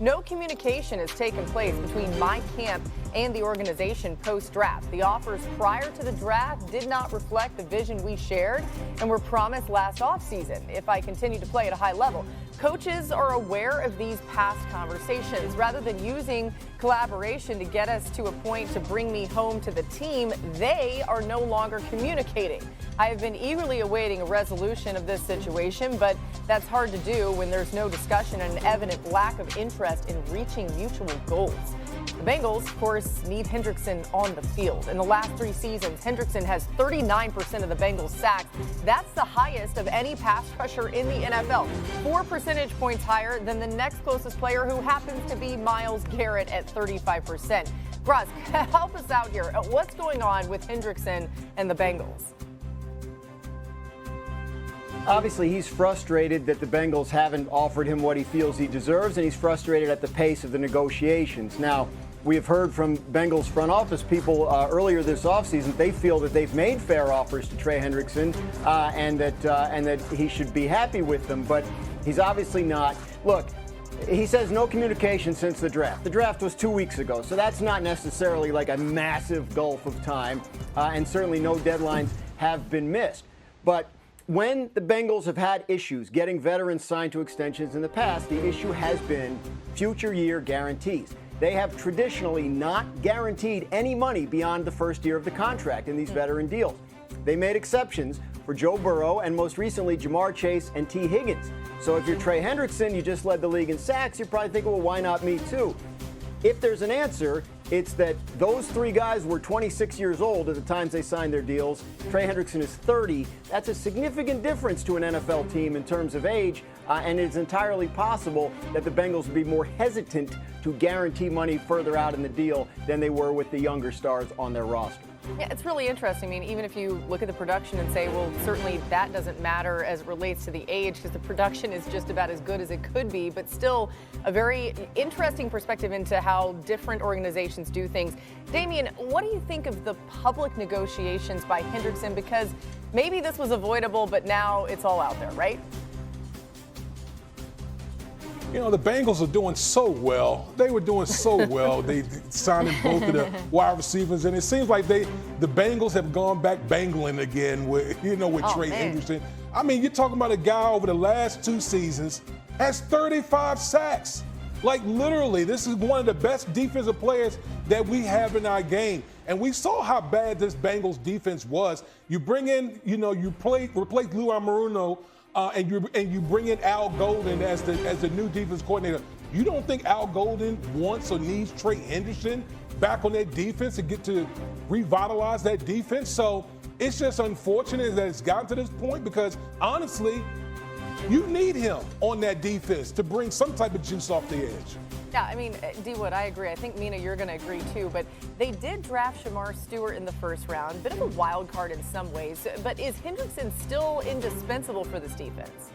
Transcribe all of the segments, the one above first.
No communication has taken place between my camp and the organization post-draft. The offers prior to the draft did not reflect the vision we shared and were promised last offseason if I continue to play at a high level. Coaches are aware of these past conversations. Rather than using collaboration to get us to a point to bring me home to the team, they are no longer communicating. I have been eagerly awaiting a resolution of this situation, but that's hard to do when there's no discussion and an evident lack of interest in reaching mutual goals. The Bengals, of course, need Hendrickson on the field. In the last 3 seasons, Hendrickson has 39% of the Bengals sacks. That's the highest of any pass rusher in the NFL. 4 percentage points higher than the next closest player, who happens to be Myles Garrett at 35%. Graz, help us out here. What's going on with Hendrickson and the Bengals? Obviously, he's frustrated that the Bengals haven't offered him what he feels he deserves, and he's frustrated at the pace of the negotiations. Now, we have heard from Bengals front office people earlier this offseason. They feel that they've made fair offers to Trey Hendrickson and that he should be happy with them, but he's obviously not. Look, he says no communication since the draft. The draft was 2 weeks ago, so that's not necessarily like a massive gulf of time, and certainly no deadlines have been missed. But when the Bengals have had issues getting veterans signed to extensions in the past, the issue has been future year guarantees. They have traditionally not guaranteed any money beyond the first year of the contract in these veteran deals. They made exceptions for Joe Burrow and most recently Jamar Chase and T. Higgins. So if you're Trey Hendrickson, you just led the league in sacks, you're probably thinking, well, why not me too? If there's an answer, it's that those 3 guys were 26 years old at the times they signed their deals. Trey Hendrickson is 30. That's a significant difference to an NFL team in terms of age, and it's entirely possible that the Bengals would be more hesitant to guarantee money further out in the deal than they were with the younger stars on their roster. Yeah, it's really interesting. I mean, even if you look at the production and say, well, certainly that doesn't matter as it relates to the age, because the production is just about as good as it could be, but still a very interesting perspective into how different organizations do things. Damian, what do you think of the public negotiations by Hendrickson? Because maybe this was avoidable, but now it's all out there, right? You know, the Bengals are doing so well. They were doing so well. They signing both of the wide receivers, and it seems like the Bengals have gone back bangling again with Trey Hendrickson. I mean, you're talking about a guy over the last 2 seasons has 35 sacks. Like, literally, this is one of the best defensive players that we have in our game. And we saw how bad this Bengals defense was. You bring in, you replace Lou Anarumo, and you bring in Al Golden as the new defense coordinator. You don't think Al Golden wants or needs Trey Hendrickson back on that defense to get to revitalize that defense? So it's just unfortunate that it's gotten to this point, because honestly, you need him on that defense to bring some type of juice off the edge. Yeah, I mean, D-Wood, I agree. I think, Mina, you're going to agree too. But they did draft Shamar Stewart in the first round. Bit of a wild card in some ways. But is Hendrickson still indispensable for this defense?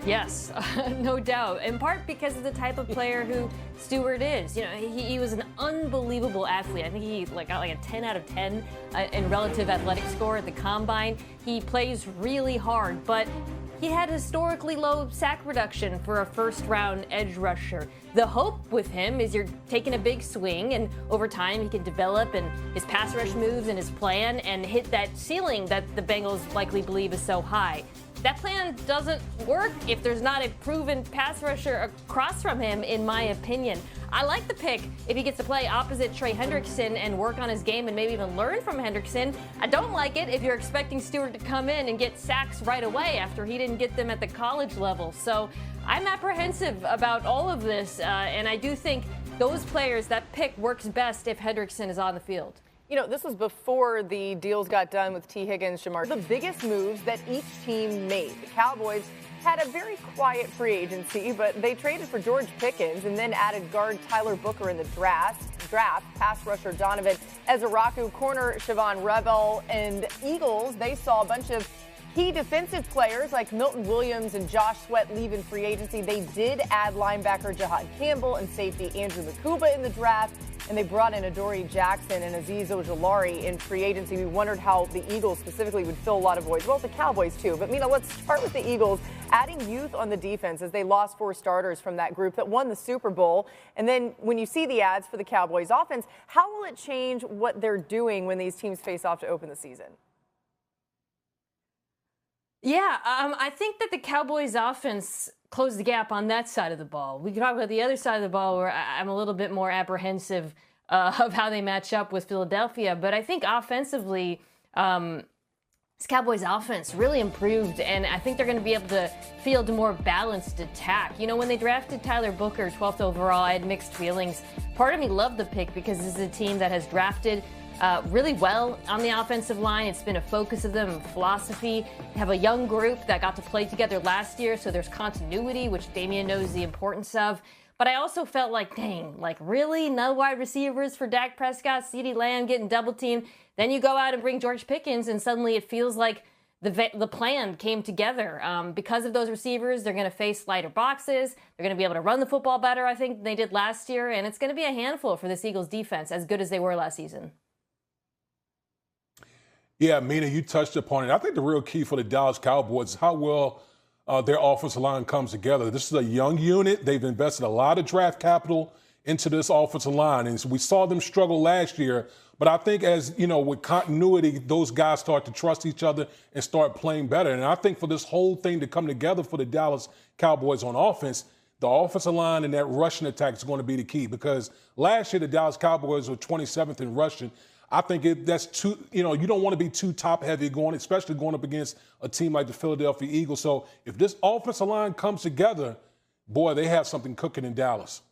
Yes, no doubt. In part because of the type of player who Stewart is. You know, he was an unbelievable athlete. I think he got like a 10 out of 10 in relative athletic score at the combine. He plays really hard, but he had historically low sack reduction for a first-round edge rusher. The hope with him is you're taking a big swing, and over time he can develop and his pass rush moves and his plan and hit that ceiling that the Bengals likely believe is so high. That plan doesn't work if there's not a proven pass rusher across from him, in my opinion. I like the pick if he gets to play opposite Trey Hendrickson and work on his game and maybe even learn from Hendrickson. I don't like it if you're expecting Stewart to come in and get sacks right away after he didn't get them at the college level. So I'm apprehensive about all of this, and I do think those players, that pick works best if Hendrickson is on the field. You know, this was before the deals got done with T. Higgins, Jamar. The biggest moves that each team made. The Cowboys had a very quiet free agency, but they traded for George Pickens and then added guard Tyler Booker in the draft, pass rusher Donovan Ezeraku, corner Siobhan Rebel, and Eagles, they saw a bunch of key defensive players like Milton Williams and Josh Sweat leave in free agency. They did add linebacker Jahad Campbell and safety Andrew Makuba in the draft. and they brought in Adoree Jackson and Azeez Ojulari in free agency. We wondered how the Eagles specifically would fill a lot of voids. Well, the Cowboys too. But Mina, let's start with the Eagles adding youth on the defense as they lost 4 starters from that group that won the Super Bowl. And then when you see the ads for the Cowboys offense, how will it change what they're doing when these teams face off to open the season? Yeah, I think that the Cowboys offense closed the gap on that side of the ball. We can talk about the other side of the ball where I'm a little bit more apprehensive of how they match up with Philadelphia. But I think offensively, this Cowboys offense really improved, and I think they're going to be able to field a more balanced attack. You know, when they drafted Tyler Booker 12th overall, I had mixed feelings. Part of me loved the pick because this is a team that has drafted really well on the offensive line. It's been a focus of them, philosophy. They have a young group that got to play together last year, so there's continuity, which Damian knows the importance of. But I also felt like, dang, like really? No wide receivers for Dak Prescott, CeeDee Lamb getting double teamed. Then you go out and bring George Pickens, and suddenly it feels like the plan came together. Because of those receivers, they're going to face lighter boxes. They're going to be able to run the football better, I think, than they did last year. And it's going to be a handful for this Eagles defense, as good as they were last season. Yeah, Mina, you touched upon it. I think the real key for the Dallas Cowboys is how well their offensive line comes together. This is a young unit. They've invested a lot of draft capital into this offensive line. And so we saw them struggle last year. But I think as, you know, with continuity, those guys start to trust each other and start playing better. And I think for this whole thing to come together for the Dallas Cowboys on offense, the offensive line and that rushing attack is going to be the key. Because last year, the Dallas Cowboys were 27th in rushing. I think that's too, you know, you don't want to be too top heavy going, especially going up against a team like the Philadelphia Eagles. So if this offensive line comes together, boy, they have something cooking in Dallas.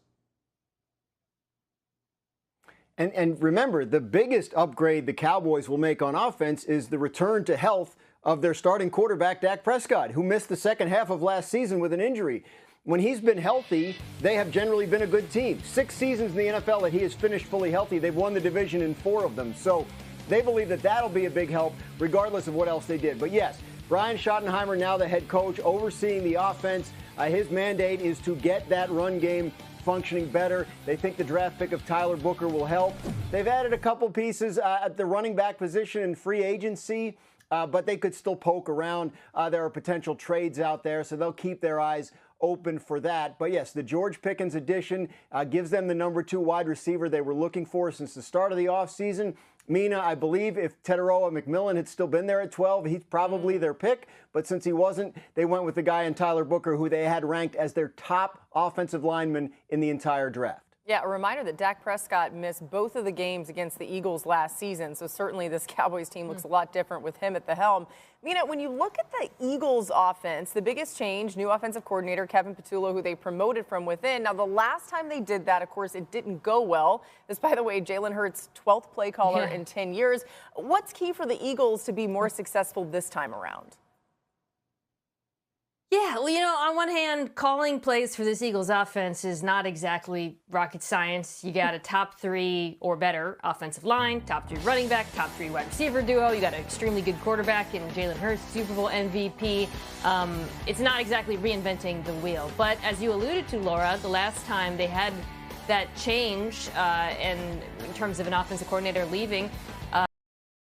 And remember, the biggest upgrade the Cowboys will make on offense is the return to health of their starting quarterback, Dak Prescott, who missed the second half of last season with an injury. When he's been healthy, they have generally been a good team. 6 seasons in the NFL that he has finished fully healthy. They've won the division in 4 of them. So they believe that that'll be a big help, regardless of what else they did. But yes, Brian Schottenheimer, now the head coach, overseeing the offense. His mandate is to get that run game functioning better. They think the draft pick of Tyler Booker will help. They've added a couple pieces at the running back position in free agency, but they could still poke around. There are potential trades out there, so they'll keep their eyes open for that. But yes, the George Pickens addition gives them the number 2 wide receiver they were looking for since the start of the offseason. Mina, I believe if Teteroa McMillan had still been there at 12, he's probably their pick. But since he wasn't, they went with the guy in Tyler Booker, who they had ranked as their top offensive lineman in the entire draft. Yeah, a reminder that Dak Prescott missed both of the games against the Eagles last season, so certainly this Cowboys team looks a lot different with him at the helm. Mina, when you look at the Eagles offense, the biggest change, new offensive coordinator Kevin Patullo, who they promoted from within. Now, the last time they did that, of course, it didn't go well. This, by the way, Jalen Hurts' 12th play caller in 10 years. What's key for the Eagles to be more successful this time around? Yeah, well, you know, on one hand, calling plays for this Eagles offense is not exactly rocket science. You got a top 3 or better offensive line, top 3 running back, top 3 wide receiver duo. You got an extremely good quarterback in Jalen Hurts, Super Bowl MVP. It's not exactly reinventing the wheel. But as you alluded to, Laura, the last time they had that change and in terms of an offensive coordinator leaving,